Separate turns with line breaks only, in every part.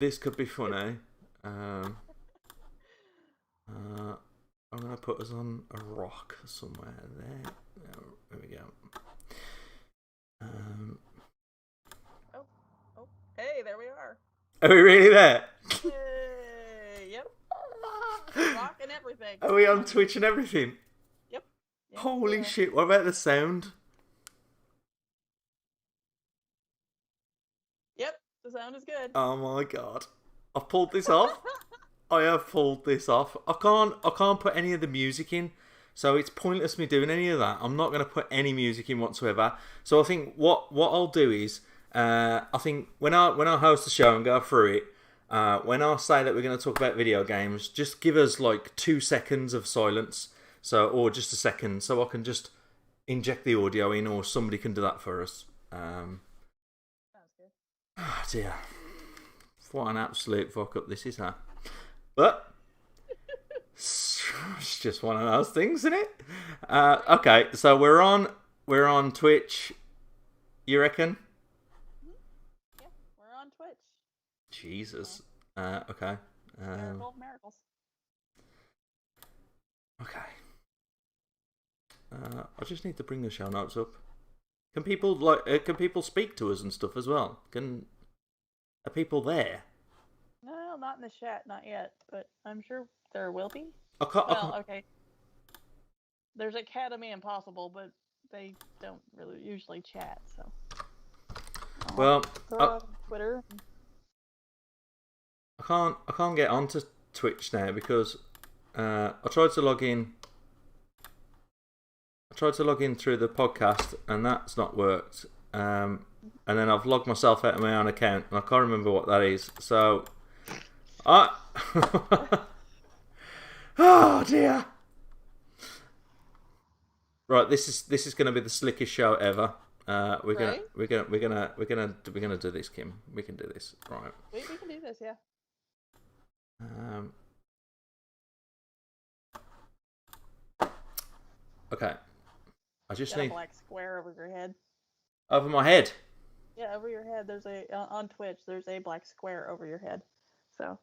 This could be funny. I'm gonna put us on a rock somewhere there. There we go.
Hey, there we are.
Are we really there?
Hey, yep. Rock and everything.
Are we on Twitch and everything?
Yep.
Holy shit! What about the sound?
Yep, the sound is good.
Oh my god! I've pulled this off. I have pulled this off. I can't put any of the music in, so it's pointless me doing any of that. I'm not going to put any music in whatsoever. So I think what I'll do is, I think when I host the show and go through it, when I say that we're going to talk about video games, just give us like 2 seconds of silence, or just a second, so I can just inject the audio in, or somebody can do that for us.
Sounds good.
Oh dear, what an absolute fuck up this is, huh? But it's just one of those things, isn't it? Okay, so we're on Twitch. You reckon?
Yeah, we're on Twitch.
Jesus. Okay.
Miracle of miracles.
Okay. I just need to bring the show notes up. Can people speak to us and stuff as well? Are people there?
No, not in the chat, not yet, but I'm sure there will be.
Okay.
There's Academy Impossible, but they don't really usually chat, so.
Well,
Twitter.
I can't get onto Twitch now because I tried to log in. I tried to log in through the podcast and that's not worked. And then I've logged myself out of my own account and I can't remember what that is. So, oh dear. Right, this is going to be the slickest show ever. We're gonna do this, Kim. We can do this, right?
We can do this, yeah.
Okay. I just
Got
need
a black square over your head.
over my head.
Yeah, over your head. There's on Twitch. There's a black square over your head. So.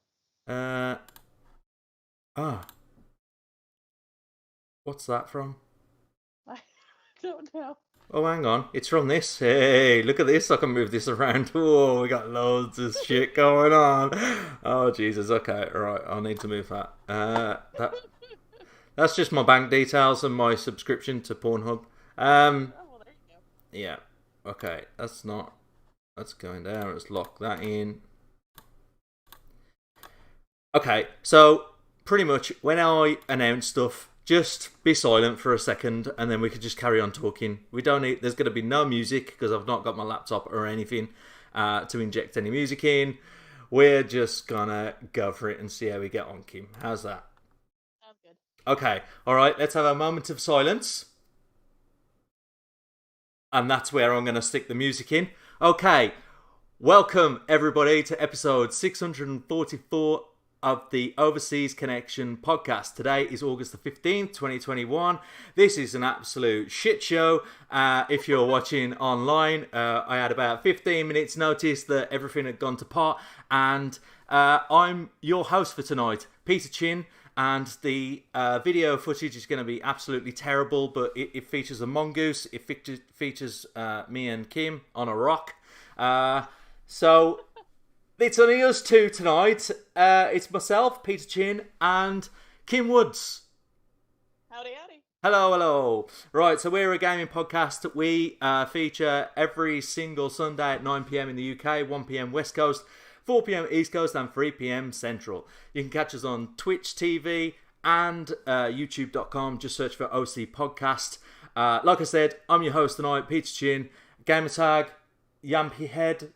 What's that from?
I don't know.
Oh, hang on. It's from this. Hey, look at this. I can move this around. Oh, we got loads of shit going on. Oh, Jesus. Okay, right. I'll need to move that. That's just my bank details and my subscription to Pornhub.
Well, there you go.
Yeah. Okay, that's going down. Let's lock that in. Okay, so pretty much when I announce stuff, just be silent for a second and then we could just carry on talking. There's going to be no music because I've not got my laptop or anything to inject any music in. We're just going to go for it and see how we get on, Kim. How's that?
Sounds good.
Okay, alright, let's have a moment of silence. And that's where I'm going to stick the music in. Okay, welcome everybody to episode 644 of the Overseas Connection podcast. Today is August the 15th, 2021. This is an absolute shit show. If you're watching online, I had about 15 minutes notice that everything had gone to pot. And I'm your host for tonight, Peter Chin. And the video footage is going to be absolutely terrible, but it features a mongoose. It features me and Kim on a rock. So it's only us two tonight. It's myself, Peter Chin, and Kim Woods.
Howdy, howdy.
Hello. Right, so we're a gaming podcast. We feature every single Sunday at 9 p.m. in the UK, 1 p.m. West Coast, 4 p.m. East Coast, and 3 p.m. Central. You can catch us on Twitch TV and YouTube.com. Just search for OC Podcast. Like I said, I'm your host tonight, Peter Chin. Gamer tag, Yampy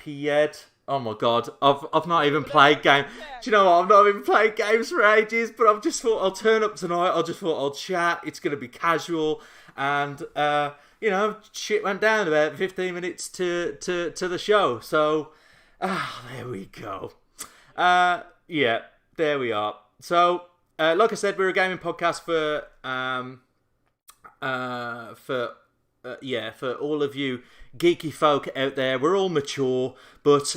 Yed. Oh my god, I've not even played games. Do you know what? I've not even played games for ages, but I've just thought I'll turn up tonight. I just thought I'll chat. It's going to be casual. And, shit went down about 15 minutes to the show. So, there we go. Yeah, there we are. So, like I said, we're a gaming podcast for all of you geeky folk out there. We're all mature, but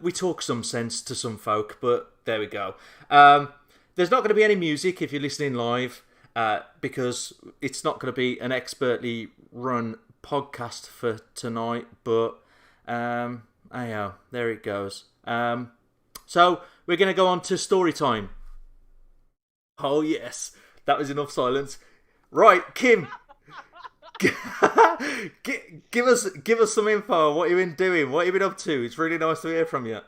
we talk some sense to some folk. But there we go. There's not going to be any music if you're listening live, because it's not going to be an expertly run podcast for tonight. But anyhow, there it goes. So we're going to go on to story time. Oh yes, that was enough silence. Right, Kim. give us some info on what you've been doing, what you've been up to. It's really nice to hear from you.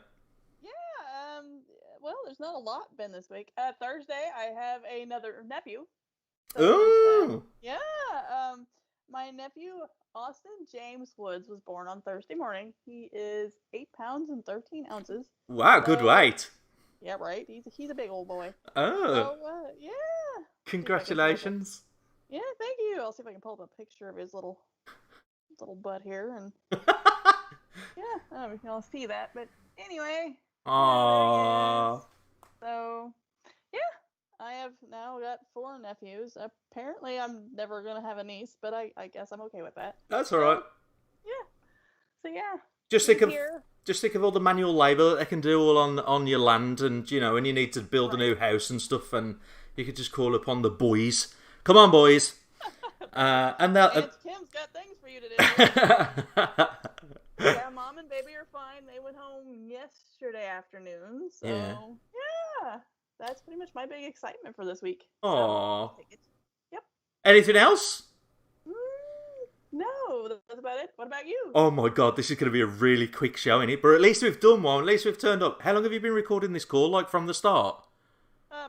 Yeah, well, there's not a lot been this week. Thursday, I have another nephew. So
Ooh!
Yeah, my nephew, Austin James Woods, was born on Thursday morning. He is 8 pounds and 13 ounces.
Wow, good weight.
Yeah, right. He's a big old boy.
Oh.
So, yeah.
Congratulations.
Yeah, thank you. I'll see if I can pull up a picture of his little butt here, and yeah, I don't know if y'all see that, but anyway.
Aww.
So, yeah, I have now got 4 nephews. Apparently, I'm never gonna have a niece, but I guess I'm okay with that.
That's all right.
Yeah. So yeah.
Just think of all the manual labour that they can do all on your land, and when you need to build a new house and stuff, and you could just call upon the boys. Come on, boys. And they'll.
Kim's got things for you to do. Yeah, Mom and Baby are fine. They went home yesterday afternoon. So yeah, that's pretty much my big excitement for this week.
Aww.
Yep.
Anything else?
No, that's about it. What about you?
Oh my god, this is going to be a really quick show, isn't it? But at least we've done one. At least we've turned up. How long have you been recording this call? Like from the start?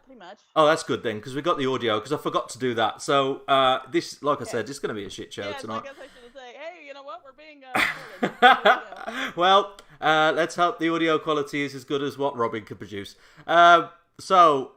Pretty much.
Oh, that's good then, because we got the audio, because I forgot to do that. So, this, like I said, it's going to be a shit show tonight.
I guess I should say, hey, you know what? We're being recorded.
Well, let's hope the audio quality is as good as what Robin could produce. So,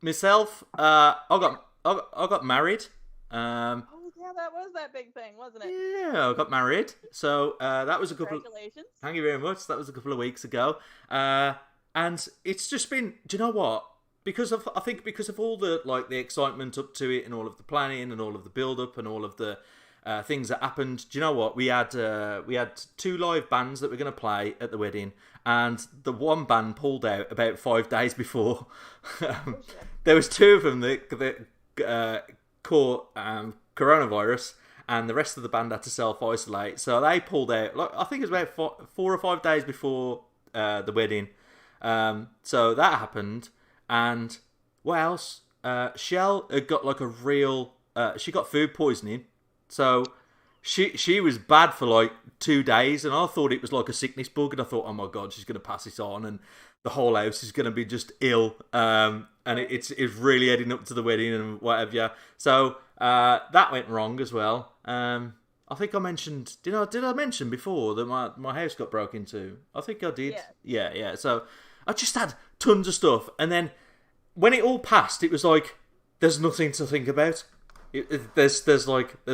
myself, I got married.
Oh, yeah, that was that big thing, wasn't it?
Yeah, I got married. So, that was a couple...
Congratulations.
Thank you very much. That was a couple of weeks ago. And it's just been... Do you know what? I think because of all the the excitement up to it and all of the planning and all of the build up and all of the things that happened. Do you know what? We had 2 live bands that were going to play at the wedding, and the one band pulled out about 5 days before. There was 2 of them that caught coronavirus, and the rest of the band had to self-isolate. So they pulled out. I think it was about 4 or 5 days before the wedding. So that happened. And what else? Shell had got a real... she got food poisoning. So she was bad for 2 days. And I thought it was a sickness bug. And I thought, oh my God, she's going to pass this on. And the whole house is going to be just ill. And it's really heading up to the wedding and whatever. So that went wrong as well. I think I mentioned... Did I mention before that my house got broken into? I think I did. Yeah. So... I just had tons of stuff, and then when it all passed, it was there's nothing to think about. There's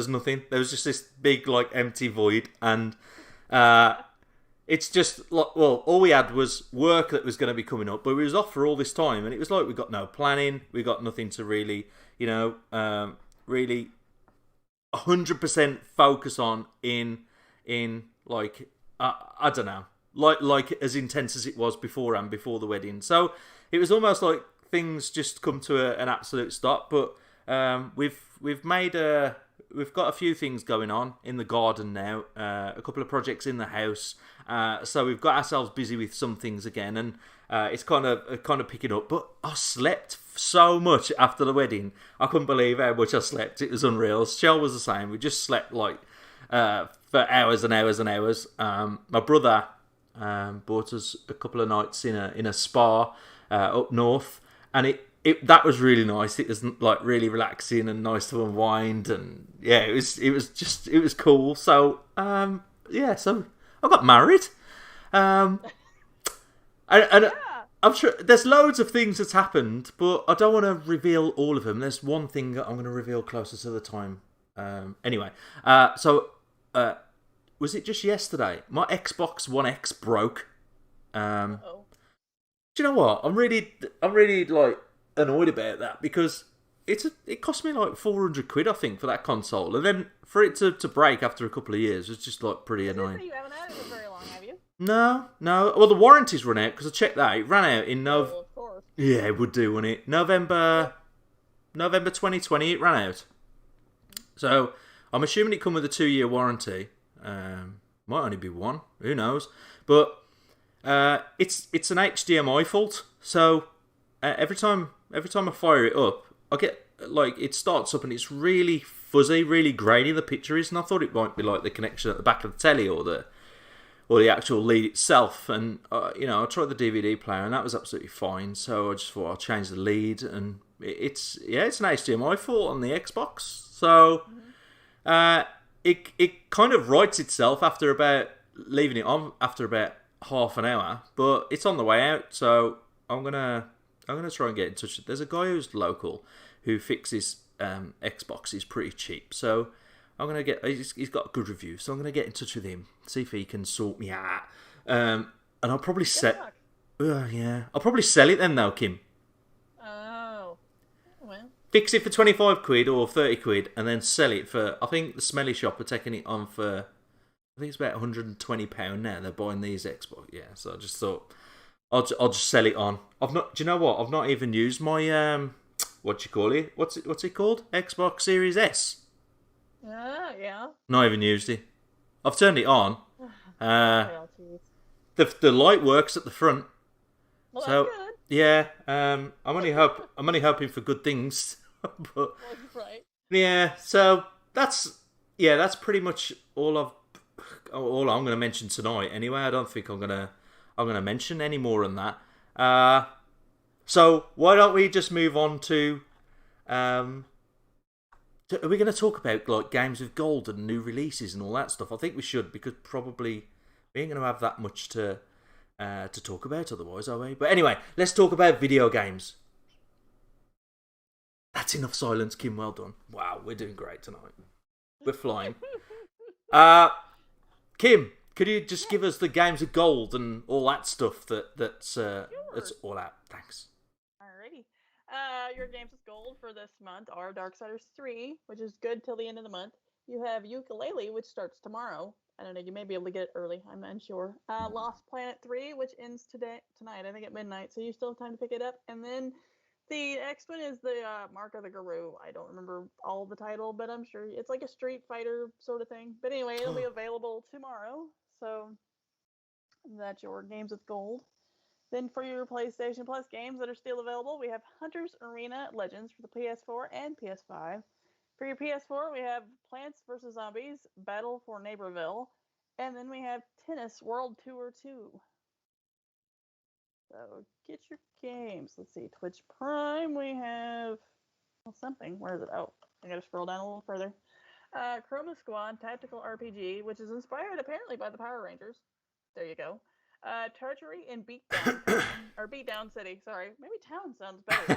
nothing. There was just this big empty void, and it's just all we had was work that was going to be coming up, but we was off for all this time, and it was we got no planning, we got nothing to really, really 100% focus on in I don't know. As intense as it was beforehand, before the wedding. So it was almost like things just come to an absolute stop. But we've got a few things going on in the garden now. A couple of projects in the house. So we've got ourselves busy with some things again, and it's kind of picking up. But I slept so much after the wedding. I couldn't believe how much I slept. It was unreal. Shell was the same. We just slept for hours and hours and hours. My brother bought us a couple of nights in a spa up north, and that was really nice. It was really relaxing and nice to unwind, and yeah, it was cool. So so I got married, and I'm sure there's loads of things that's happened, but I don't want to reveal all of them. There's one thing that I'm going to reveal closer to the time. Anyway, was it just yesterday? My Xbox One X broke. Do you know what? I'm really annoyed about that, because it cost me like 400 quid, I think, for that console, and then for it to break after a couple of years was just like pretty annoying.
You haven't had it for very long, have you?
No. Well, the warranty's run out because I checked that. It ran out in November.
Of course.
Yeah, it would do, wouldn't it? November 2020, it ran out. So I'm assuming it come with a 2-year warranty. Might only be one. Who knows? But it's an HDMI fault. So every time I fire it up, I get like it starts up and it's really fuzzy, really grainy. The picture is, and I thought it might be like the connection at the back of the telly or the actual lead itself. And I tried the DVD player and that was absolutely fine. So I just thought I'll change the lead, and it's an HDMI fault on the Xbox. So it kind of rights itself after about leaving it on after about half an hour, but it's on the way out. So I'm gonna try and get in touch. There's a guy who's local who fixes Xboxes pretty cheap. So I'm gonna he's got a good review. So I'm gonna get in touch with him, see if he can sort me out. And I'll probably I'll probably sell it then though, Kim.
Oh, well.
Fix it for 25 quid or 30 quid and then sell it for, I think the Smelly Shop are taking it on for, I think it's about £120 now. They're buying these Xbox. Yeah, so I just thought I'll just sell it on. Do you know what? I've not even used my what do you call it? What's it called? Xbox Series S.
Yeah.
Not even used it. I've turned it on. The light works at the front.
Well,
so
that's good.
yeah, I'm only hoping for good things. But
right.
yeah, so that's pretty much all I'm going to mention tonight. Anyway, I don't think I'm going to mention any more than that. So why don't we just move on to are we going to talk about like games with gold and new releases and all that stuff? I think we should, because probably we ain't going to have that much to talk about otherwise, are we? But anyway, let's talk about video games. That's enough silence, Kim. Well done. Wow, we're doing great tonight. We're flying. Kim, could you just give us the games of gold and all that stuff that's all out? Thanks.
Alrighty. Your games with gold for this month are Darksiders 3, which is good till the end of the month. You have Yooka-Laylee, which starts tomorrow. I don't know, you may be able to get it early. I'm unsure. Lost Planet 3, which ends tonight, I think at midnight, so you still have time to pick it up. And then the next one is the Mark of the Guru. I don't remember all the title, but I'm sure it's like a Street Fighter sort of thing. But anyway, it'll be available tomorrow. So that's your games with gold. Then for your PlayStation Plus games that are still available, we have Hunter's Arena Legends for the PS4 and PS5. For your PS4, we have Plants vs. Zombies, Battle for Neighborville, and then we have Tennis World Tour 2. So get your games. Let's see, Twitch Prime, we have something. Where is it? Oh, I gotta scroll down a little further. Chroma Squad Tactical RPG, which is inspired apparently by the Power Rangers. There you go. Tartary and Beatdown or Beatdown City. Sorry, maybe Town sounds better.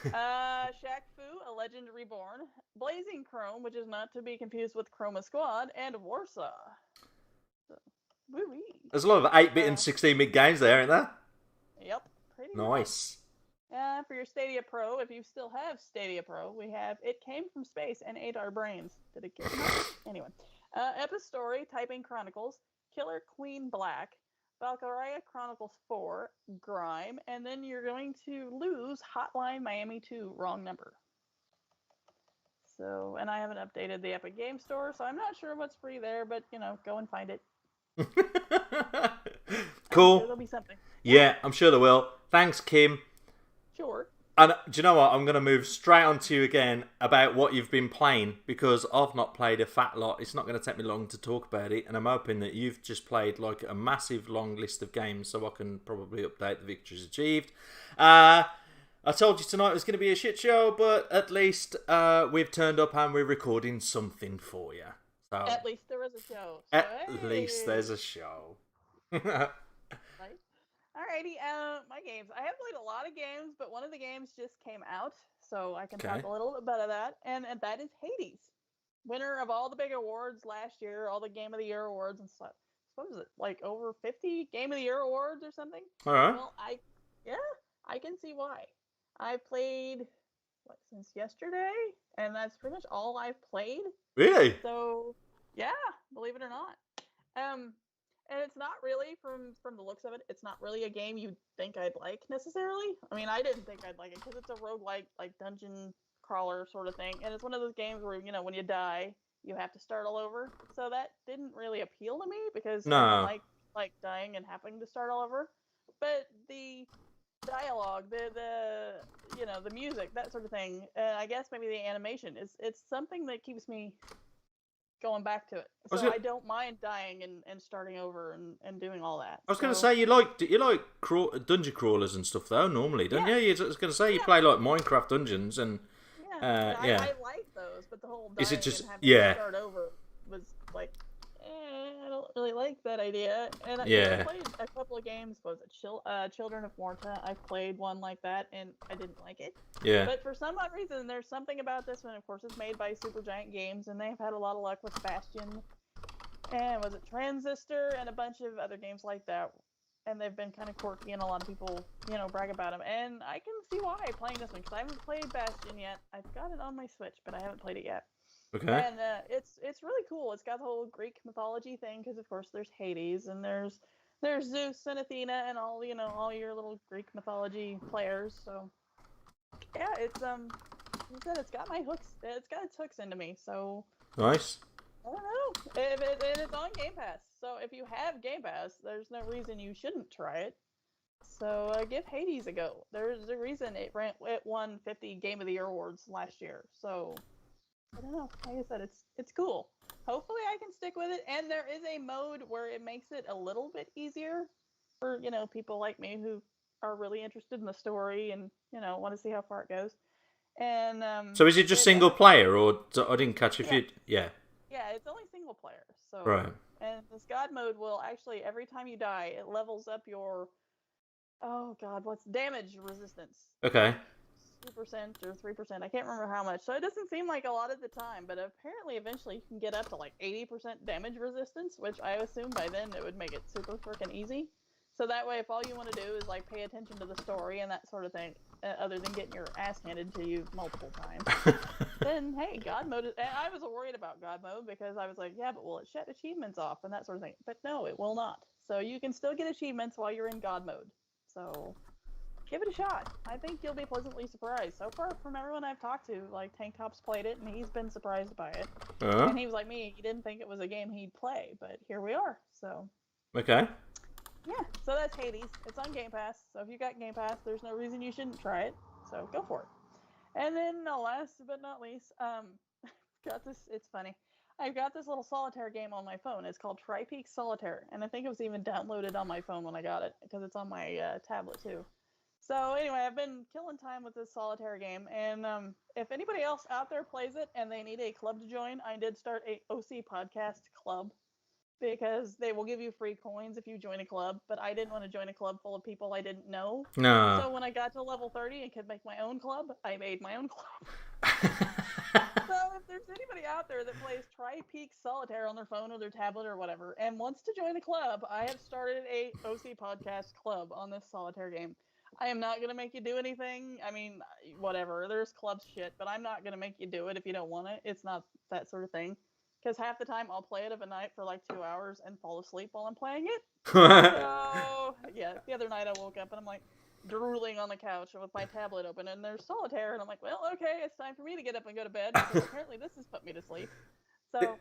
Shaq Fu, A Legend Reborn, Blazing Chrome, which is not to be confused with Chroma Squad, and Warsaw. So, woo-wee.
There's a lot of 8-bit and 16-bit games there, ain't there?
Yep, pretty
nice.
For your Stadia Pro, if you still have Stadia Pro, we have It Came from Space and Ate Our Brains. Did it get anyway? Epistory, Typing Chronicles, Killer Queen Black, Valkyria Chronicles 4, Grime, and then you're going to lose Hotline Miami 2, wrong number. So, and I haven't updated the Epic Game Store, so I'm not sure what's free there, but, go and find it.
Cool.
There'll be something.
Yeah, I'm sure there will. Thanks, Kim.
Sure.
And do you know what? I'm going to move straight on to you again about what you've been playing, because I've not played a fat lot. It's not going to take me long to talk about it, and I'm hoping that you've just played like a massive long list of games so I can probably update the victories achieved. I told you tonight was going to be a shit show, but at least we've turned up and we're recording something for you. So,
at least there is a show. So,
at least there's a show.
Right. Alrighty, my games. I have played a lot of games, but one of the games just came out, so I can talk a little bit about that, and that is Hades. Winner of all the big awards last year, all the Game of the Year awards and stuff. What was it, like over 50 Game of the Year awards or something?
All right.
Well, I can see why. I played since yesterday, and that's pretty much all I've played.
Really?
So, yeah, believe it or not. And it's not really from the looks of it. It's not really a game you'd think I'd like necessarily. I mean, I didn't think I'd like it because it's a roguelike, like dungeon crawler sort of thing, and it's one of those games where when you die, you have to start all over. So that didn't really appeal to me because I don't like dying and having to start all over. But the dialogue, the music, that sort of thing, I guess maybe the animation it's something that keeps me going back to it. So I don't mind dying and starting over and doing all that.
I was going to say you like dungeon crawlers and stuff though normally, don't you? I was going to say you play like Minecraft dungeons and
I like those, but the whole dying
is it just
and having to start over was like, I don't really like that idea. And I played a couple of games. Was it Children of Morta? I played one like that, and I didn't like it.
Yeah.
But for some odd reason, there's something about this one. Of course, it's made by Supergiant Games, and they've had a lot of luck with Bastion, and was it Transistor, and a bunch of other games like that. And they've been kind of quirky, and a lot of people, brag about them. And I can see why playing this one, because I haven't played Bastion yet. I've got it on my Switch, but I haven't played it yet.
Okay.
And it's really cool. It's got the whole Greek mythology thing, because of course there's Hades, and there's Zeus and Athena, and all all your little Greek mythology players. So yeah, it's it's got my hooks. It's got its hooks into me. So
nice.
I don't know. And it's on Game Pass. So if you have Game Pass, there's no reason you shouldn't try it. So give Hades a go. There's a reason it won 50 Game of the Year awards last year. So I don't know. Like I said, it's cool. Hopefully I can stick with it. And there is a mode where it makes it a little bit easier for, people like me who are really interested in the story and, want to see how far it goes. And
so is it just single player, or I didn't catch if you... Yeah.
Yeah, it's only single player. So
right.
And this God mode will actually, every time you die, it levels up your, what's damage resistance.
Okay.
2% or 3%. I can't remember how much. So it doesn't seem like a lot at the time, but apparently eventually you can get up to like 80% damage resistance, which I assume by then it would make it super freaking easy. So that way, if all you want to do is like pay attention to the story and that sort of thing, other than getting your ass handed to you multiple times, then hey, God mode is... I was worried about God mode because I was like, yeah, but will it shut achievements off and that sort of thing? But no, it will not. So you can still get achievements while you're in God mode. So give it a shot. I think you'll be pleasantly surprised. So far, from everyone I've talked to, like Tank Top's played it and he's been surprised by it. And he was like me, he didn't think it was a game he'd play, but here we are. So
okay.
Yeah, so that's Hades. It's on Game Pass. So if you got Game Pass, there's no reason you shouldn't try it. So go for it. And then, last but not least, got this. It's funny. I've got this little solitaire game on my phone. It's called Tri-Peak Solitaire, and I think it was even downloaded on my phone when I got it because it's on my tablet too. So anyway, I've been killing time with this solitaire game, and if anybody else out there plays it and they need a club to join, I did start a OC podcast club. Because they will give you free coins if you join a club, but I didn't want to join a club full of people I didn't know.
No.
So when I got to level 30 and could make my own club, I made my own club. So if there's anybody out there that plays Tri-Peak Solitaire on their phone or their tablet or whatever and wants to join a club, I have started a OC podcast club on this solitaire game. I am not going to make you do anything. I mean, whatever. There's club shit, but I'm not going to make you do it if you don't want it. It's not that sort of thing. Because half the time I'll play it of a night for like 2 hours and fall asleep while I'm playing it. So, yeah, the other night I woke up and I'm like drooling on the couch with my tablet open and there's solitaire and I'm like, well, okay, it's time for me to get up and go to bed because apparently this has put me to sleep. So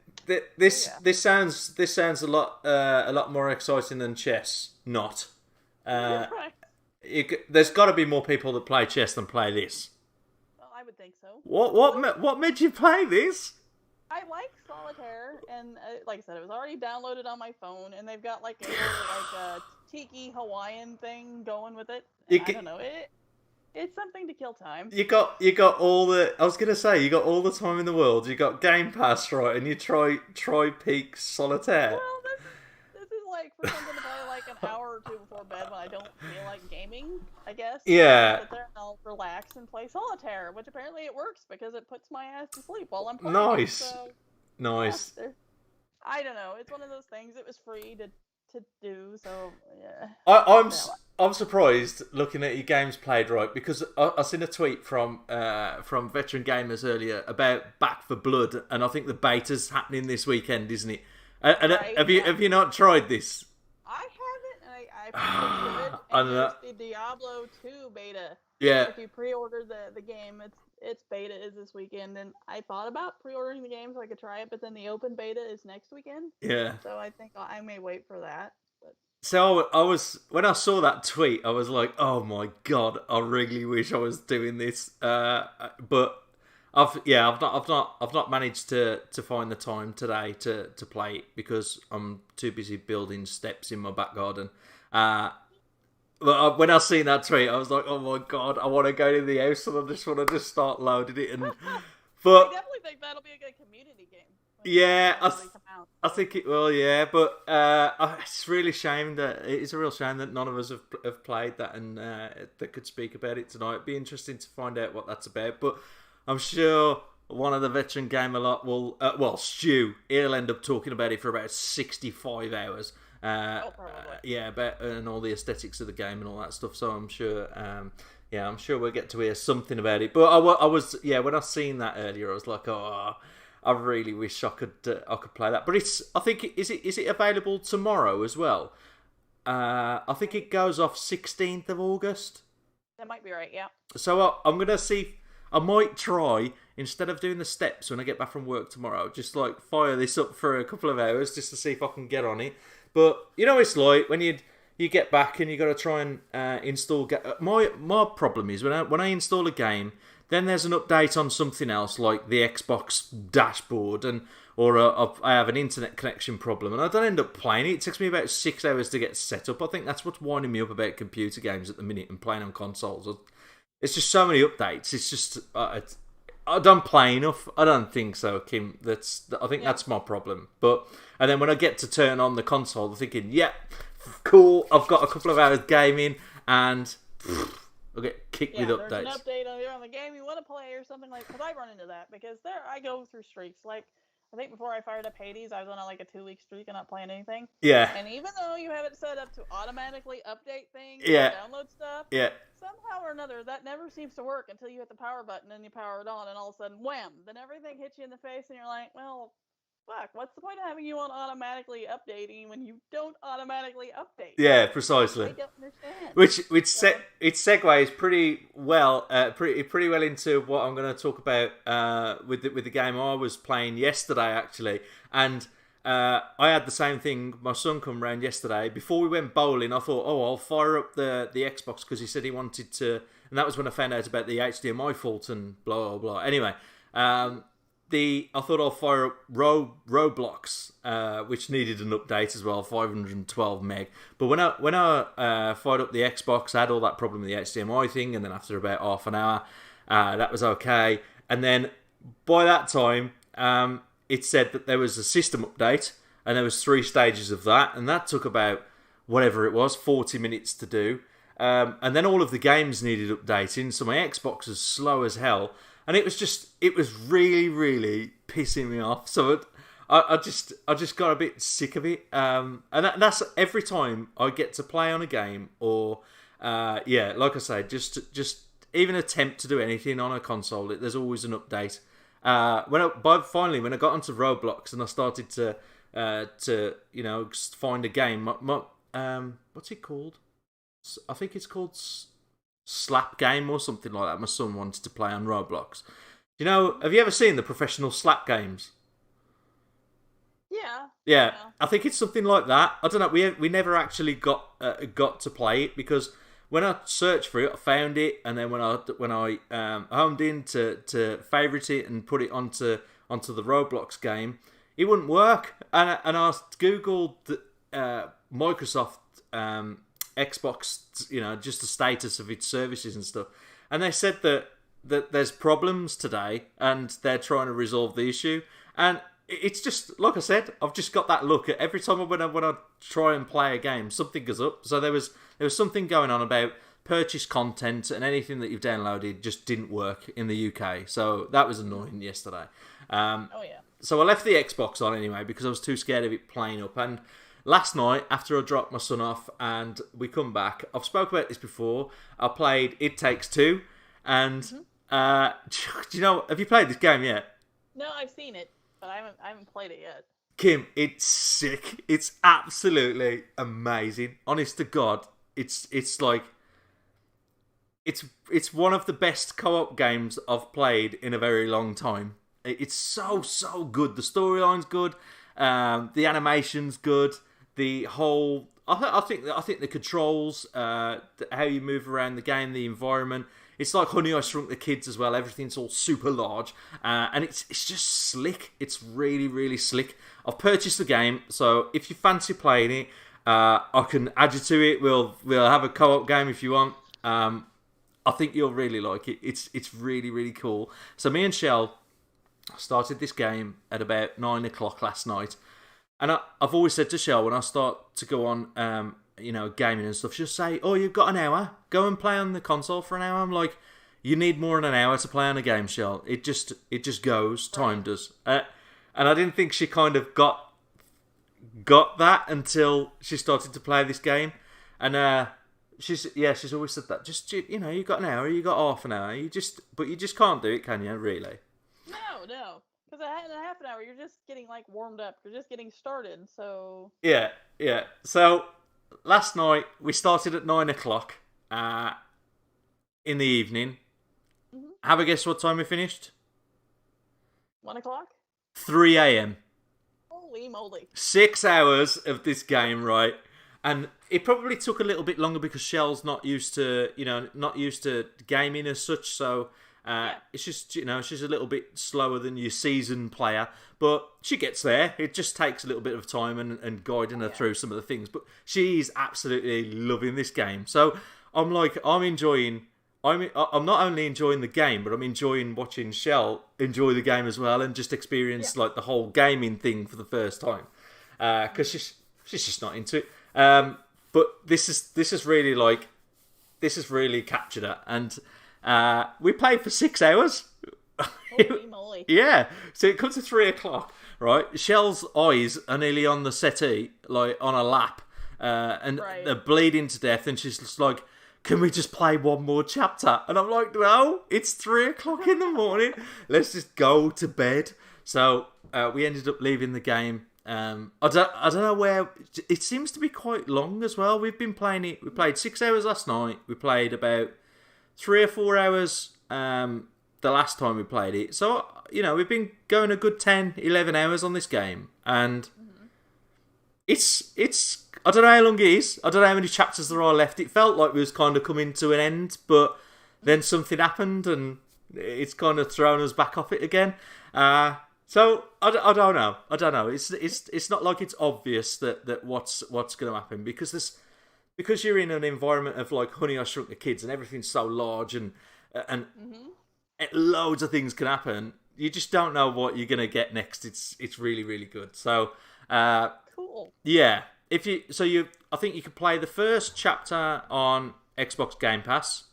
this sounds a lot more exciting than chess. Not.
Right.
There's got to be more people that play chess than play this.
Well, I would think so.
What made you play this?
I like solitaire, and like I said, it was already downloaded on my phone, and they've got like a tiki Hawaiian thing going with it. I don't know, it's something to kill time.
You got all the... I was gonna say you got all the time in the world. You got Game Pass, right? And you try Peak Solitaire.
Well, this is like for something to play like an hour or two before bed when I don't feel like gaming, I guess.
Yeah.
I'll sit there and I'll relax and play solitaire, which apparently it works because it puts my ass to sleep while I'm playing.
Nice.
So,
nice.
yeah, I don't know. It's one of those things. It was free to to do. So yeah.
I'm surprised looking at your games played, right? Because I seen a tweet from veteran gamers earlier about Back for Blood, and I think the beta's happening this weekend, isn't it? And
Right,
have you not tried this?
I haven't, and I've heard it's good.
I
And
don't
there's
know.
the Diablo 2 beta.
Yeah,
If you pre-order the game, its beta is this weekend, and I thought about pre-ordering the game so I could try it, but then the open beta is next weekend.
yeah.
So I think I may wait for that. But
So I was when I saw that tweet, I was like, "Oh my god, I really wish I was doing this." But I've not managed to find the time today to play it because I'm too busy building steps in my back garden. But when I seen that tweet, I was like, "Oh my god, I want to go to the house and I just want to just start loading it." And
I
but
definitely think that'll be a good community game.
yeah,
When they come out.
I think it will, yeah, but it's really shame that it's a real shame that none of us have played that and that could speak about it tonight. It'd be interesting to find out what that's about, but I'm sure one of the veteran gamer lot will, Stu, he'll end up talking about it for about 65 hours.
Probably.
Yeah, about and all the aesthetics of the game and all that stuff. So I'm sure, I'm sure we'll get to hear something about it. But I was, when I seen that earlier, I was like, oh. I really wish I could play that, but I think is it available tomorrow as well? I think it goes off 16th of August.
That might be right. Yeah.
So I'm gonna see. I might try instead of doing the steps when I get back from work tomorrow. Just like fire this up for a couple of hours just to see if I can get on it. But you know, it's like when you get back and you got to try and install. My problem is when I install a game. Then there's an update on something else like the Xbox dashboard or I have an internet connection problem and I don't end up playing it. It takes me about 6 hours to get set up. I think that's what's winding me up about computer games at the minute and playing on consoles. It's just so many updates. It's just I don't play enough. I don't think so, Kim. I think that's my problem. And then when I get to turn on the console, I'm thinking, yeah, cool. I've got a couple of hours gaming and. I'll get kicked with updates.
There's an update on the game you want to play or something like. Because I run into that because I go through streaks. Like I think before I fired up Hades, I was on like a 2-week streak and not playing anything.
Yeah.
And even though you have it set up to automatically update things, download stuff, somehow or another that never seems to work until you hit the power button and you power it on, and all of a sudden, wham! Then everything hits you in the face, and you're like, well. Fuck, what's the point of having you on automatically updating when you don't automatically update?
Yeah, precisely.
I don't understand.
It segues pretty well into what I'm going to talk about with the game I was playing yesterday actually, and I had the same thing. My son come round yesterday. Before we went bowling, I thought, I'll fire up the Xbox because he said he wanted to, and that was when I found out about the HDMI fault and blah blah blah. Anyway. I thought I'll fire up Roblox, which needed an update as well, 512 meg. But when I fired up the Xbox, I had all that problem with the HDMI thing, and then after about half an hour, that was okay. And then by that time, it said that there was a system update, and there was 3 stages of that, and that took about whatever it was, 40 minutes to do. And then all of the games needed updating, so my Xbox was slow as hell. And it was really, really pissing me off. So I just got a bit sick of it. And that's every time I get to play on a game or, like I say, just even attempt to do anything on a console, there's always an update. Finally, when I got onto Roblox and I started to find a game, what's it called? I think it's called Slap Game or something like that. My son wanted to play on Roblox. Have you ever seen the professional slap games? Yeah, I think it's something like that. I don't know. We never actually got to play it because when I searched for it, I found it, and then when I homed in to favourite it and put it onto the Roblox game, it wouldn't work. And I googled Microsoft Xbox, just the status of its services and stuff, and they said that there's problems today, and they're trying to resolve the issue. And it's just like I said, I've just got that look at every time when I try and play a game, something goes up. So there was something going on about purchase content, and anything that you've downloaded just didn't work in the UK. So that was annoying yesterday. So I left the Xbox on anyway because I was too scared of it playing up. And last night, after I dropped my son off and we come back, I've spoke about this before. I played It Takes Two, and do you know? Have you played this game yet?
No, I've seen it, but I haven't played it yet.
Kim, it's sick. It's absolutely amazing. Honest to God, it's like it's one of the best co-op games I've played in a very long time. It's so good. The storyline's good. The animation's good. The whole, I think the controls, how you move around the game, the environment. It's like Honey, I Shrunk the Kids as well. Everything's all super large, and it's just slick. It's really, really slick. I've purchased the game, so if you fancy playing it, I can add you to it. We'll have a co-op game if you want. I think you'll really like it. It's really, really cool. So me and Shell started this game at about 9 o'clock last night, and I've always said to Shell when I start to go on, gaming and stuff, she'll say, "Oh, you've got an hour. Go and play on the console for an hour." I'm like, "You need more than an hour to play on a game, Shell. It just goes. Time does." And I didn't think she kind of got that until she started to play this game, and she's always said that. Just you got an hour, you got half an hour. You just can't do it, can you? Really?
No. Because in a half an hour, you're just getting warmed up. You're just getting started. So
Yeah. So last night we started at 9 o'clock in the evening.
Mm-hmm.
Have a guess what time we finished?
1 o'clock.
3 a.m.
Holy moly!
6 hours of this game, right? And it probably took a little bit longer because Shell's not used to gaming as such. So it's just she's a little bit slower than your seasoned player, but she gets there. It just takes a little bit of time and guiding her through some of the things. But she's absolutely loving this game. So I'm not only enjoying the game, but I'm enjoying watching Shell enjoy the game as well and just experience the whole gaming thing for the first time because she's just not into it. But this has really captured her, and we played for 6 hours.
Holy moly!
Yeah, so it comes to 3 o'clock, right? Shell's eyes are nearly on the settee, like on a lap, and they're bleeding to death, and she's just like, "Can we just play one more chapter?" And I'm like, "No, it's 3 o'clock in the morning. Let's just go to bed." So we ended up leaving the game. I don't know where. It seems to be quite long as well. We've been playing it. We played 6 hours last night. We played about 3 or 4 hours the last time we played it. So we've been going a good 10, 11 hours on this game, and it's. I don't know how long it is. I don't know how many chapters there are left. It felt like we was kind of coming to an end, but then something happened, and it's kind of thrown us back off it again. So I don't know. It's not like it's obvious that what's going to happen because you're in an environment of like Honey, I Shrunk the Kids, and everything's so large and loads of things can happen. You just don't know what you're going to get next. It's really, really good. So
cool.
Yeah. I think you can play the first chapter on Xbox Game Pass,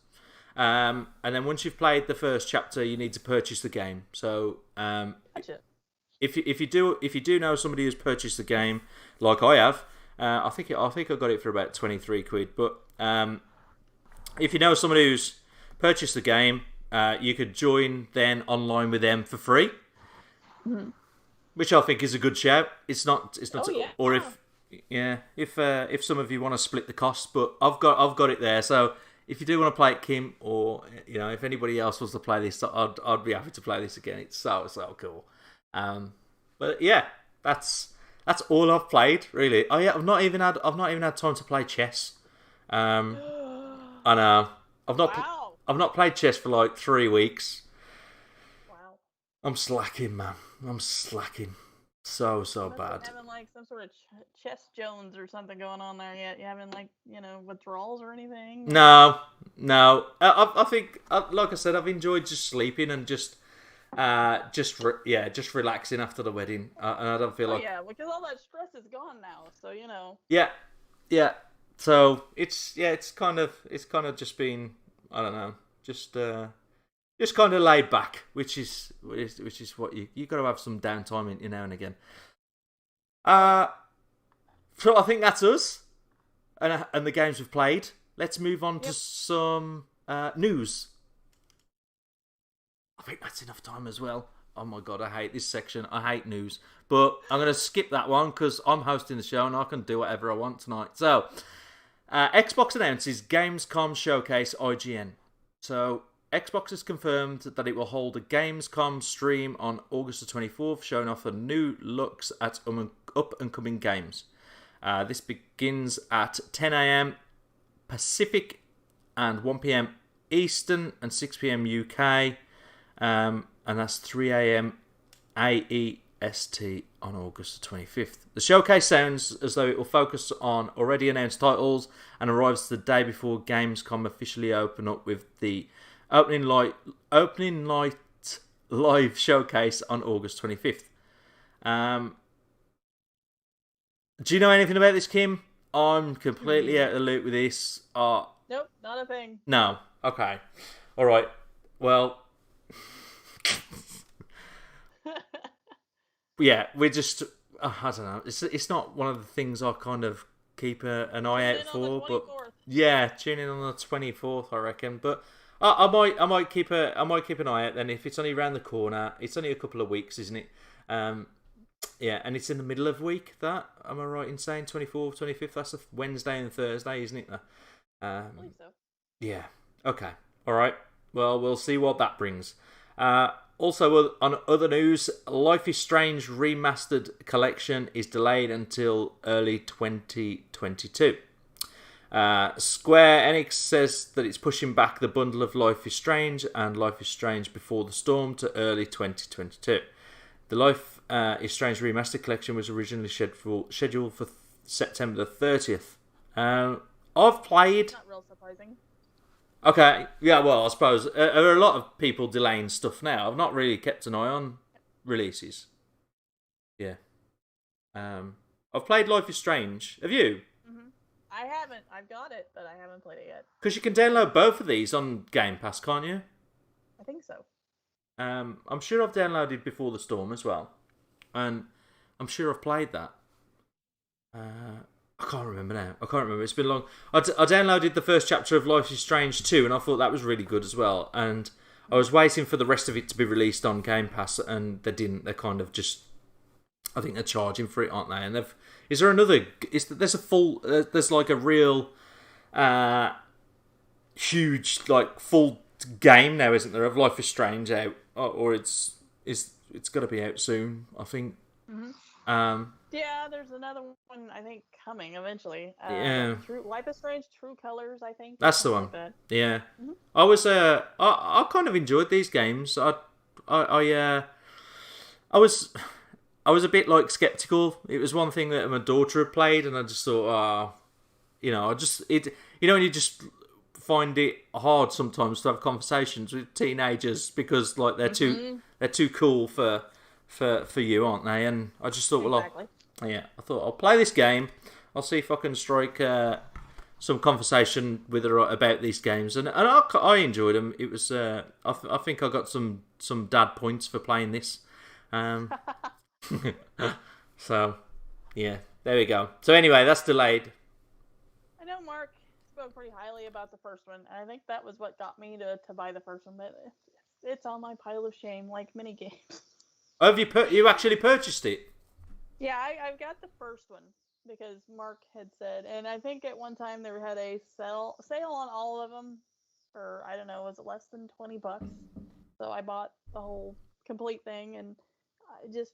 and then once you've played the first chapter, you need to purchase the game. So
Gotcha.
if you do know somebody who's purchased the game, like I have, I think I got it for about £23. But if you know somebody who's purchased the game, you could join then online with them for free, which I think is a good shout. It's not. Or if some of you want to split the cost, but I've got it there. So if you do want to play it, Kim, or if anybody else wants to play this, I'd be happy to play this again. It's so cool. But yeah, that's all I've played really. I've not even had time to play chess. I know. I've not played chess for like 3 weeks.
Wow.
I'm slacking, man. I'm slacking. So bad.
You having some sort of chess Jones or something going on there yet? You having withdrawals or anything?
No. I think, like I said, I've enjoyed just sleeping and just relaxing after the wedding. And I don't feel like
because all that stress is gone now. So
Yeah. So it's kind of just been, I don't know, just kind of laid back, which is what you got to have some downtime in now and again. So I think that's us and the games we've played. Let's move on to some news. I think that's enough time as well. Oh my god, I hate this section. I hate news. But I'm going to skip that one because I'm hosting the show and I can do whatever I want tonight. So, Xbox announces Gamescom Showcase IGN. So, Xbox has confirmed that it will hold a Gamescom stream on August the 24th, showing off the new looks at up-and-coming games. This begins at 10 a.m. Pacific and 1 p.m. Eastern and 6 p.m. UK. And that's 3 a.m. AEST on August the 25th. The showcase sounds as though it will focus on already announced titles and arrives the day before Gamescom officially open up with the opening night live showcase on August 25th. Do you know anything about this, Kim? I'm completely out of the loop with this.
Nope, not a thing.
No. Okay. All right. Well... yeah, we're just... I don't know. It's not one of the things I kind of keep an eye out for. But yeah, tune in on the 24th, I reckon. But I might keep an eye out then. If it's only around the corner, it's only a couple of weeks, isn't it? Yeah, and it's in the middle of the week. That am I right in saying 24th, 25th? That's a Wednesday and Thursday, isn't it?
I believe so.
Yeah. Okay. All right. Well, we'll see what that brings. Also, on other news, Life is Strange Remastered Collection is delayed until early 2022. Square Enix says that it's pushing back the bundle of Life is Strange and Life is Strange Before the Storm to early 2022. The Life is Strange Remastered Collection was originally scheduled for September the 30th. I've played...
Not real surprising.
Okay, yeah, well, I suppose there are a lot of people delaying stuff now. I've not really kept an eye on releases. Yeah. I've played Life is Strange. Have you?
Mm-hmm. I haven't. I've got it, but I haven't played it yet.
Because you can download both of these on Game Pass, can't you?
I think so.
I'm sure I've downloaded Before the Storm as well. And I'm sure I've played that. I can't remember now. It's been long. I downloaded the first chapter of Life is Strange 2, and I thought that was really good as well. And I was waiting for the rest of it to be released on Game Pass, and they didn't. They kind of just... I think they're charging for it, aren't they? And is there another... There's a full... There's like a real... huge, like, full game now, isn't there, of Life is Strange out? Or it's got to be out soon, I think.
Mm-hmm. Yeah, there's another one, I think, coming eventually.
Yeah.
Life is Strange, True Colors, I think.
That's the one.
Like that.
Yeah.
Mm-hmm.
I was, I kind of enjoyed these games. I was a bit, like, skeptical. It was one thing that my daughter had played, and I just thought, when you just find it hard sometimes to have conversations with teenagers because, like, they're too cool for you, aren't they? And I just thought,
exactly.
I thought I'll play this game. I'll see if I can strike some conversation with her about these games, and I enjoyed them. It was I think I got some dad points for playing this. So yeah, there we go. So anyway, that's delayed.
I know Mark spoke pretty highly about the first one, and I think that was what got me to buy the first one. But it's on my pile of shame, like many games.
Have you actually purchased it?
Yeah, I've got the first one because Mark had said, and I think at one time they had a sale on all of them for, I don't know, was it less than $20? So I bought the whole complete thing, and it's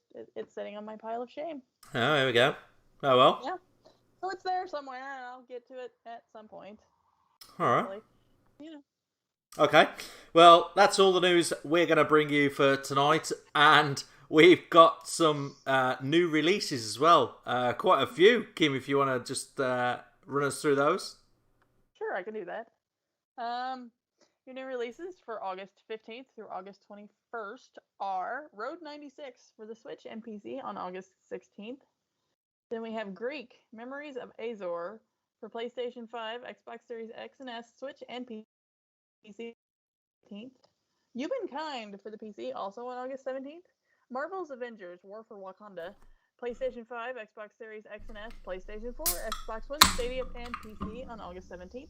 sitting on my pile of shame.
Oh, there we go. Oh well.
Yeah. So it's there somewhere, and I'll get to it at some point.
All right.
Yeah.
Okay. Well, that's all the news we're going to bring you for tonight, and we've got some new releases as well. Quite a few. Kim, if you want to just run us through those.
Sure, I can do that. Your new releases for August 15th through August 21st are Road 96 for the Switch and PC on August 16th. Then we have Greek, Memories of Azor for PlayStation 5, Xbox Series X and S, Switch, and PC. You've Been Kind for the PC, also on August 17th. Marvel's Avengers, War for Wakanda PlayStation 5, Xbox Series X and S, PlayStation 4, Xbox One, Stadia, and PC on August 17th.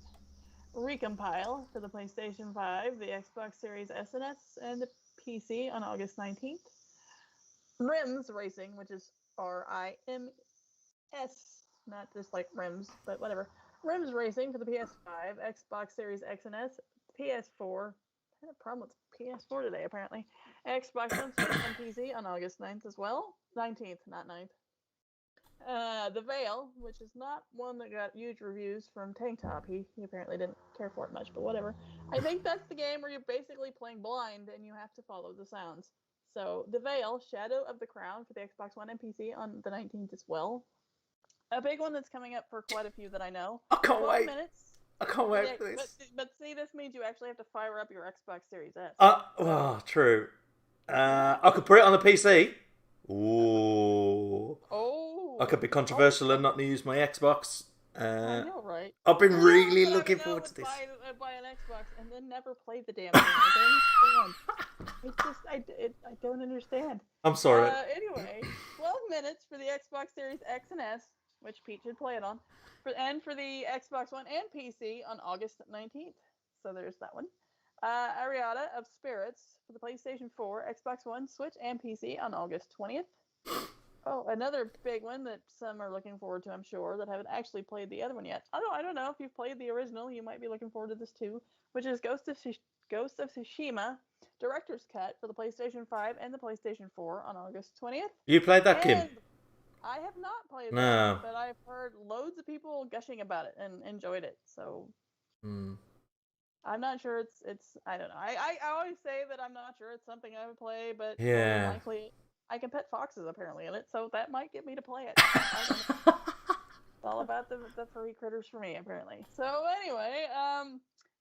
Recompile for the PlayStation 5, the Xbox Series S and S, and the PC on August 19th. Rims Racing, which is RIMS, not just like rims, but whatever. Rims Racing for the PS5, Xbox Series X and S, PS4. I had a problem with PS4 today, apparently. Xbox One, Switch, and PC on August 9th as well. 19th, not 9th. The Veil, which is not one that got huge reviews from Tank Top. He apparently didn't care for it much, but whatever. I think that's the game where you're basically playing blind and you have to follow the sounds. So, The Veil, Shadow of the Crown for the Xbox One and PC on the 19th as well. A big one that's coming up for quite a few that I know.
I can't
12
wait.
minutes.
I can't wait for this.
But see, this means you actually have to fire up your Xbox Series S.
Well, true. I could put it on the PC. Ooh.
Oh.
I could be controversial and not use my Xbox.
I know, right?
I've been really looking forward to this.
Buy an Xbox and then never play the damn thing. I don't understand.
I'm sorry.
Anyway, 12 minutes for the Xbox Series X and S, which Pete should play it on, and for the Xbox One and PC on August 19th. So there's that one. Ariada of Spirits for the PlayStation 4, Xbox One, Switch, and PC on August 20th. Oh, another big one that some are looking forward to, I'm sure, that haven't actually played the other one yet. I don't know if you've played the original, you might be looking forward to this too, which is Ghost of Tsushima Director's Cut for the PlayStation 5 and the PlayStation 4 on August 20th.
You played that, Kim?
I have not played
No.
that, but I've heard loads of people gushing about it and enjoyed it, so... I'm not sure it's I don't know. I always say that I'm not sure it's something I would play, but
yeah,
likely I can pet foxes apparently in it, so that might get me to play it. It's all about the furry critters for me apparently. So anyway,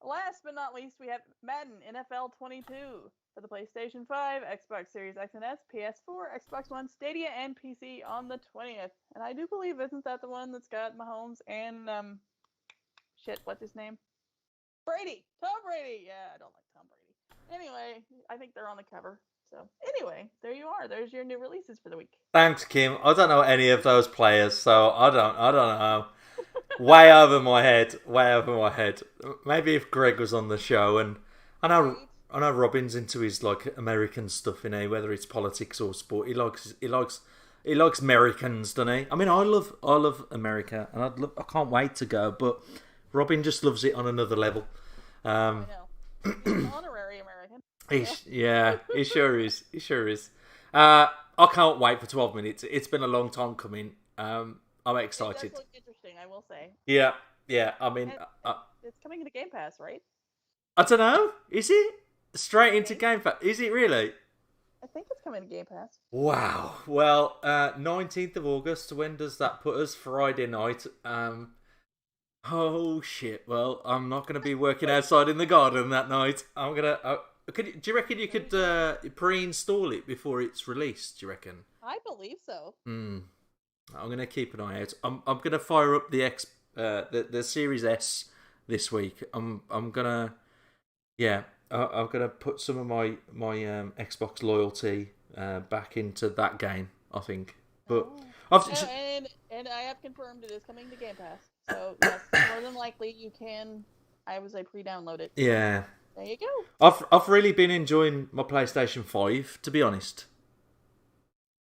last but not least, we have Madden NFL 22 for the PlayStation 5, Xbox Series X and S, PS4, Xbox One, Stadia, and PC on the 20th. And I do believe, isn't that the one that's got Mahomes and what's his name? Tom Brady. Yeah, I don't like Tom Brady. Anyway, I think they're on the cover. So anyway, there you are. There's your new releases for the week.
Thanks, Kim. I don't know any of those players, so I don't know. Way over my head. Maybe if Greg was on the show, and I know Robin's into his like American stuff, whether it's politics or sport. He likes Americans, doesn't he? I mean, I love America, and I can't wait to go, but Robin just loves it on another level.
I know. He's an honorary American.
He sure is. I can't wait for 12 minutes. It's been a long time coming. I'm excited.
It does look interesting, I will say.
Yeah. I mean,
it's coming into Game Pass, right?
I don't know. Is it straight into Game Pass? Is it really?
I think it's coming to Game Pass.
Wow. Well, 19th of August. When does that put us? Friday night. Oh shit! Well, I'm not going to be working outside in the garden that night. I'm gonna. Do you reckon you could pre-install it before it's released? Do you reckon?
I believe so.
I'm going to keep an eye out. I'm going to fire up the Series S this week. I'm gonna put some of my Xbox loyalty back into that game. I think, but
and I have confirmed it is coming to Game Pass. So, yes, more than likely you can, I would say, pre-download it.
Yeah.
There you go.
I've really been enjoying my PlayStation 5, to be honest.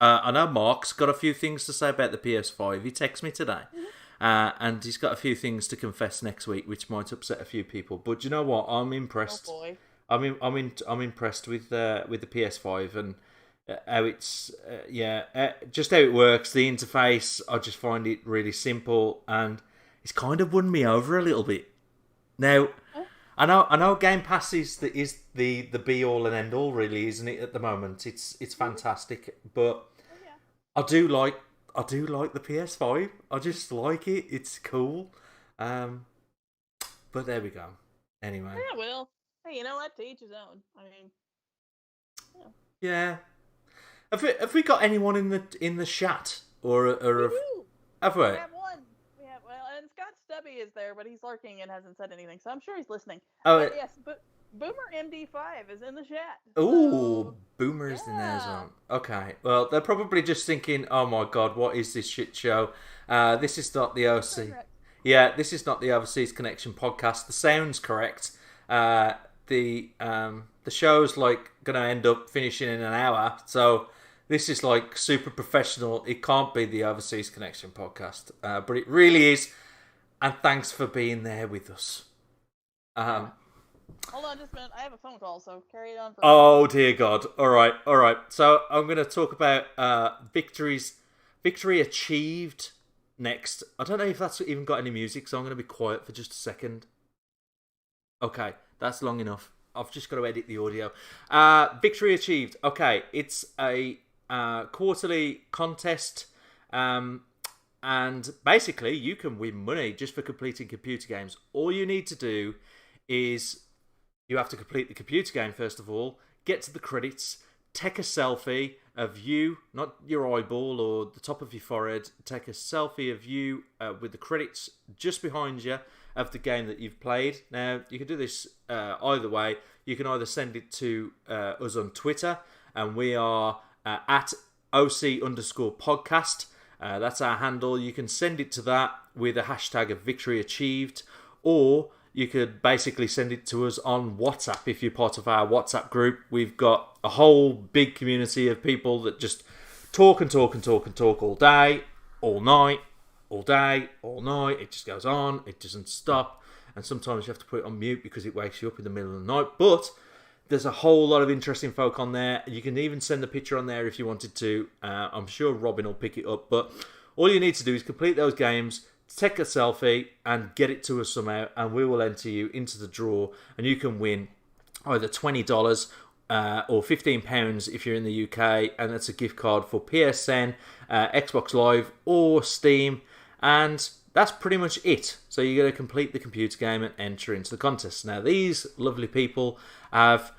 I know Mark's got a few things to say about the PS5. He texted me today. And he's got a few things to confess next week, which might upset a few people. But do you know what? I'm impressed.
Oh, boy.
I'm impressed with the PS5 and how it's just how it works. The interface, I just find it really simple, and it's kind of won me over a little bit. Now, I know Game Pass is the be all and end all, really, isn't it? At the moment, it's fantastic, but I do like the PS5. I just like it. It's cool. But there we go. Anyway.
Yeah, well, hey, you know what? To each his own. I mean,
yeah. Have we got anyone in the chat or have we?
We have one. And Scott Stubby is there, but he's lurking and hasn't said anything, so I'm sure he's listening.
Oh,
but yes, but Boomer MD5 is in the chat.
Ooh,
So,
Boomer's in there as
yeah.
well. Okay, well, they're probably just thinking, oh my god, what is this shit show? This is not the OC. Yeah, this is not the Overseas Connection podcast. The sound's correct. The show's like going to end up finishing in an hour, so this is like super professional. It can't be the Overseas Connection podcast, but it really is. And thanks for being there with us.
Hold on just a minute. I have a phone call, so carry it on for
Oh dear God! All right. So I'm going to talk about victory achieved next. I don't know if that's even got any music, so I'm going to be quiet for just a second. Okay, that's long enough. I've just got to edit the audio. Victory achieved. Okay, it's a quarterly contest, and basically you can win money just for completing computer games. All you need to do is you have to complete the computer game first of all, get to the credits, take a selfie of you, not your eyeball or the top of your forehead, take a selfie of you with the credits just behind you of the game that you've played. Now, you can do this either way. You can either send it to us on Twitter, and we are at OC_podcast. That's our handle. You can send it to that with a hashtag of victory achieved, or you could basically send it to us on WhatsApp if you're part of our WhatsApp group. We've got a whole big community of people that just talk all day, all night, all day, all night. It just goes on. It doesn't stop. And sometimes you have to put it on mute because it wakes you up in the middle of the night. But there's a whole lot of interesting folk on there. You can even send a picture on there if you wanted to. I'm sure Robin will pick it up. But all you need to do is complete those games, take a selfie and get it to us somehow, and we will enter you into the draw, and you can win either $20 or £15 if you're in the UK, and that's a gift card for PSN, Xbox Live or Steam, and that's pretty much it. So you're going to complete the computer game and enter into the contest. Now these lovely people have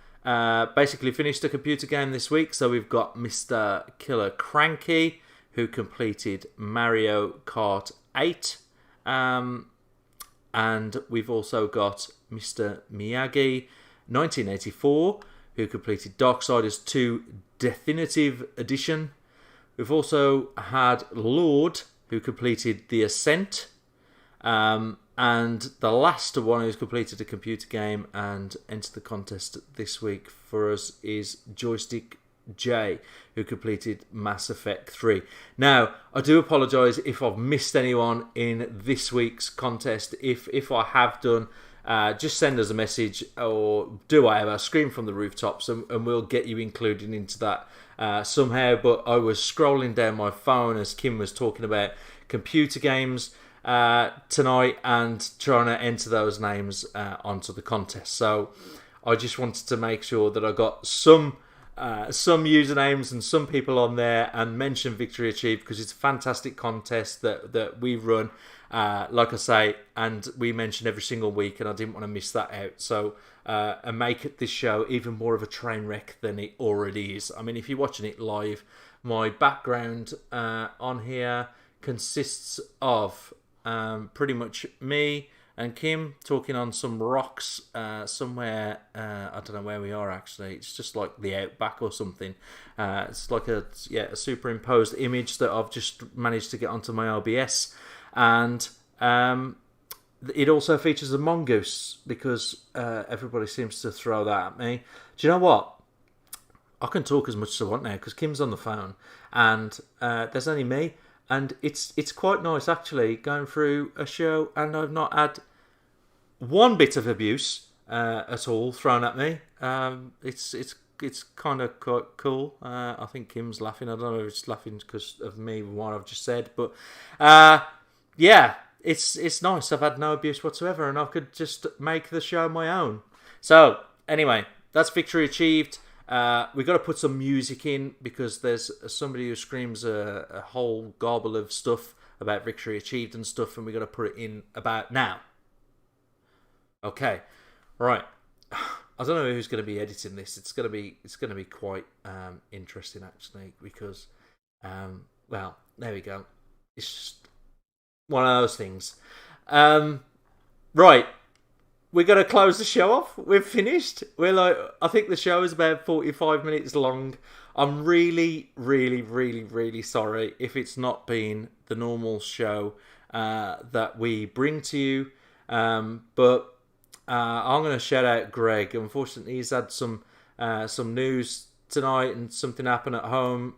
basically finished the computer game this week, so we've got Mr. Killer Cranky, who completed Mario Kart 8. And we've also got Mr. Miyagi 1984, who completed Darksiders 2 Definitive Edition. We've also had Lord, who completed The Ascent. And the last one who's completed a computer game and entered the contest this week for us is Joystick J, who completed Mass Effect 3. Now, I do apologise if I've missed anyone in this week's contest. If I have done, just send us a message or do whatever, scream from the rooftops, and we'll get you included into that somehow. But I was scrolling down my phone as Kim was talking about computer games tonight and trying to enter those names onto the contest. So I just wanted to make sure that I got some usernames and some people on there and mention Victory Achieved, because it's a fantastic contest that we run, like I say, and we mention every single week, and I didn't want to miss that out. So and make this show even more of a train wreck than it already is. I mean, if you're watching it live, my background on here consists of pretty much me and Kim talking on some rocks somewhere. I don't know where we are actually. It's just like the outback or something. It's like a superimposed image that I've just managed to get onto my OBS, and it also features a mongoose because everybody seems to throw that at me. Do you know what? I can talk as much as I want now because Kim's on the phone, and there's only me. And it's quite nice actually going through a show, and I've not had one bit of abuse at all thrown at me. It's kind of quite cool. I think Kim's laughing. I don't know if it's laughing because of me and what I've just said, but yeah, it's nice. I've had no abuse whatsoever, and I could just make the show my own. So anyway, that's Victory Achieved. We've got to put some music in because there's somebody who screams a whole garble of stuff about Victory Achieved and stuff, and we've got to put it in about now. Okay, right. I don't know who's going to be editing this. It's going to be quite interesting actually, because well, there we go. It's just one of those things. Right. we got to close the show off. We've finished. We're like, I think the show is about 45 minutes long. I'm really, really, really, really sorry if it's not been the normal show that we bring to you. But I'm going to shout out Greg. Unfortunately, he's had some news tonight, and something happened at home,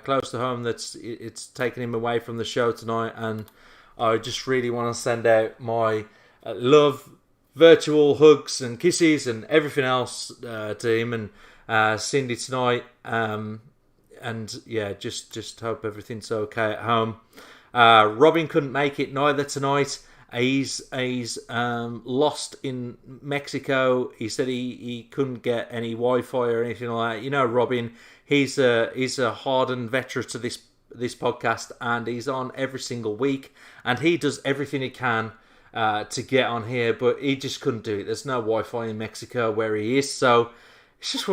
close to home, it's taken him away from the show tonight. And I just really want to send out my love, virtual hugs and kisses and everything else to him and Cindy tonight. And yeah, just hope everything's okay at home. Robin couldn't make it neither tonight. He's lost in Mexico. He said he couldn't get any Wi-Fi or anything like that. You know, Robin, he's a hardened veteran to this podcast, and he's on every single week, and he does everything he can to get on here, but he just couldn't do it. There's no Wi-Fi in Mexico where he is, so it's just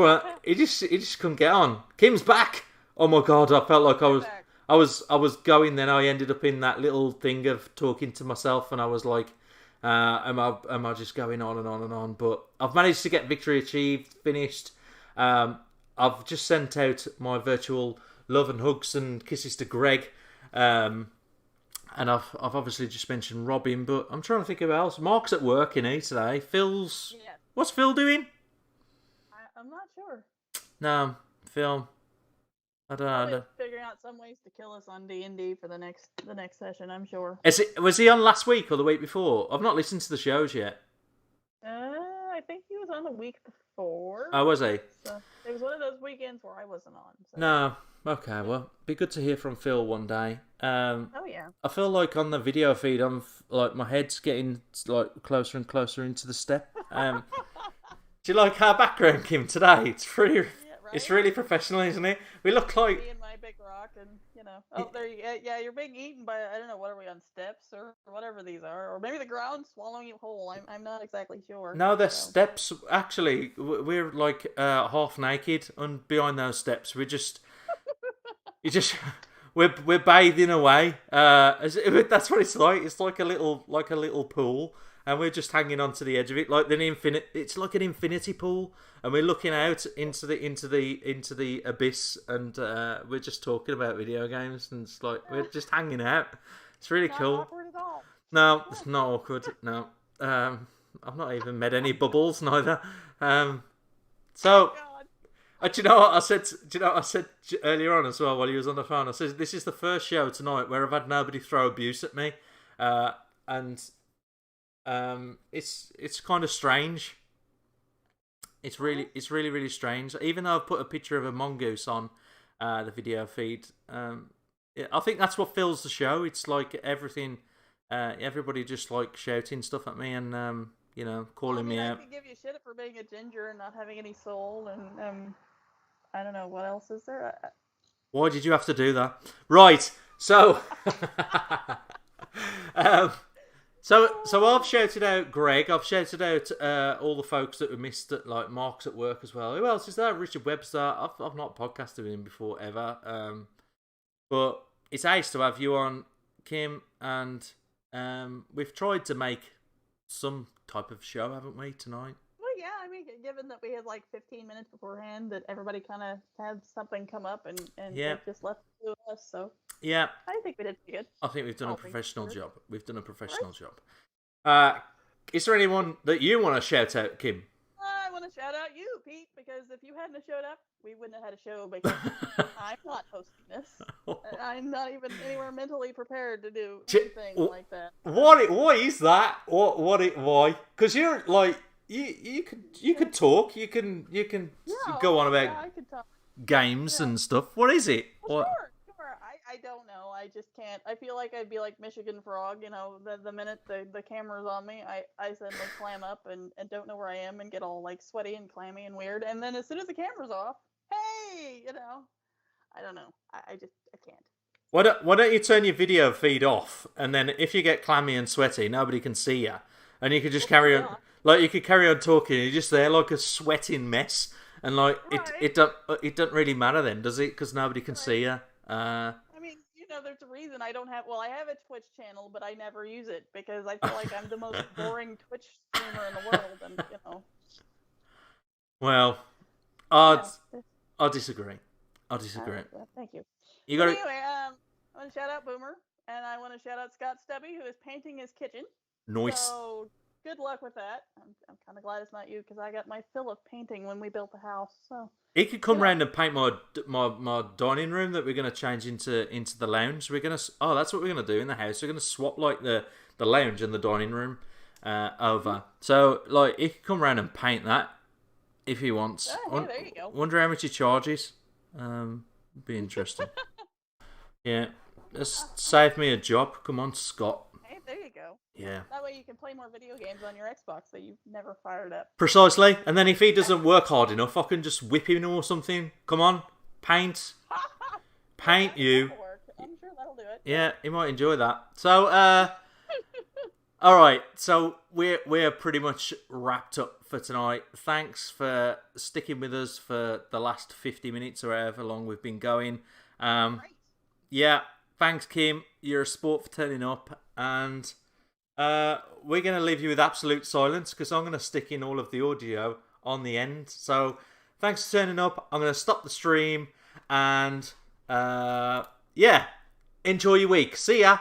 he just couldn't get on. Kim's back. Oh my god, I felt like I was going, then I ended up in that little thing of talking to myself, and I was like, am I just going on and on and on? But I've managed to get victory achieved, finished. I've just sent out my virtual love and hugs and kisses to Greg. And I've obviously just mentioned Robin, but I'm trying to think of who else. Mark's at work, today. Phil's... Yeah. What's Phil doing?
I'm not sure.
No, Phil... I don't know.
Figuring out some ways to kill us on D&D for the next session, I'm sure.
Was he on last week or the week before? I've not listened to the shows yet.
I think he was on the week before.
Oh, was he?
So it was one of those weekends where I wasn't on. So.
No. Okay, well, be good to hear from Phil one day.
Oh yeah.
I feel like on the video feed, I'm like my head's getting like closer and closer into the step. Do you like our background, Kim? Today, it's pretty. Yeah, right? It's really professional, isn't it? We look like
me and my big rock, and oh, there you yeah, you're being eaten by, I don't know, what are we on, steps or whatever these are, or maybe the ground swallowing you whole. I'm not exactly sure.
No, they're steps. Actually, we're like half naked, and behind those steps, we're bathing away. That's what it's like. It's like a little pool, and we're just hanging onto the edge of it, like it's like an infinity pool, and we're looking out into the abyss, and we're just talking about video games, and it's like we're just hanging out. It's really cool.
Not awkward at all.
No, it's not awkward. No, I've not even made any bubbles neither. So. Do you know what I said? I said earlier on as well while he was on the phone? I said this is the first show tonight where I've had nobody throw abuse at me, and it's kind of strange. It's really strange. Even though I've put a picture of a mongoose on the video feed, I think that's what fills the show. It's like everything, everybody just like shouting stuff at me and calling me out.
I could give you shit for being a ginger and not having any soul, and I don't know, what else is there?
Why did you have to do that? Right, so... so I've shouted out Greg, I've shouted out all the folks that we missed, like Mark's at work as well. Who else is there? Richard Webster. I've not podcasted with him before, ever. But it's ace to have you on, Kim, and we've tried to make some type of show, haven't we, tonight?
Well, yeah, I mean, given that we had like 15 minutes beforehand, that everybody kind of had something come up and just left it to us, so
yeah,
I think we did pretty good.
I think we've done a professional job. We've done a professional job. Is there anyone that you want to shout out, Kim?
I want to shout out you, Pete, because if you hadn't showed up, we wouldn't have had a show, because I'm not hosting this. I'm not even anywhere mentally prepared to do anything like that.
Why is that? Why? Because you're like you could talk. You can go on about
I could talk.
Games and stuff. What is it?
Well, sure. I don't know. I just can't. I feel like I'd be like Michigan Frog. The minute the camera's on me, I suddenly clam up and don't know where I am and get all like sweaty and clammy and weird. And then as soon as the camera's off, hey, I don't know. I can't.
Why don't you turn your video feed off, and then if you get clammy and sweaty, nobody can see you, and you could just carry on. Like you could carry on talking, and you're just there like a sweating mess, and like
right.
it don't really matter then, does it? Because nobody can see you.
I mean, there's a reason I don't have. Well, I have a Twitch channel, but I never use it because I feel like I'm the most boring Twitch streamer in the world, and
Well, I disagree.
Thank you.
You got
anyway, I want to shout out Boomer, and I want to shout out Scott Stubby, who is painting his kitchen.
Nice.
So good luck with that. I'm kind of glad it's not you because I got my fill of painting when we built the house. So
he could come round and paint my dining room that we're gonna change into the lounge. We're gonna that's what we're gonna do in the house. We're gonna swap like the lounge and the dining room over. So like he could come round and paint that if he wants.
Hey, there you go.
Wonder how much he charges. Be interesting. Yeah, just save me a job. Come on, Scott.
Hey, there you go.
Yeah.
That way you can play more video games on your Xbox that you've never fired up.
Precisely. And then if he doesn't work hard enough, I can just whip him or something. Come on, paint. Paint you.
I'm sure that'll do it.
Yeah, he might enjoy that. So, all right. So we're pretty much wrapped up for tonight. Thanks for sticking with us for the last 50 minutes or however long we've been going. Yeah. Thanks, Kim. You're a sport for turning up. And we're going to leave you with absolute silence because I'm going to stick in all of the audio on the end. So thanks for turning up. I'm going to stop the stream. And, yeah, enjoy your week. See ya.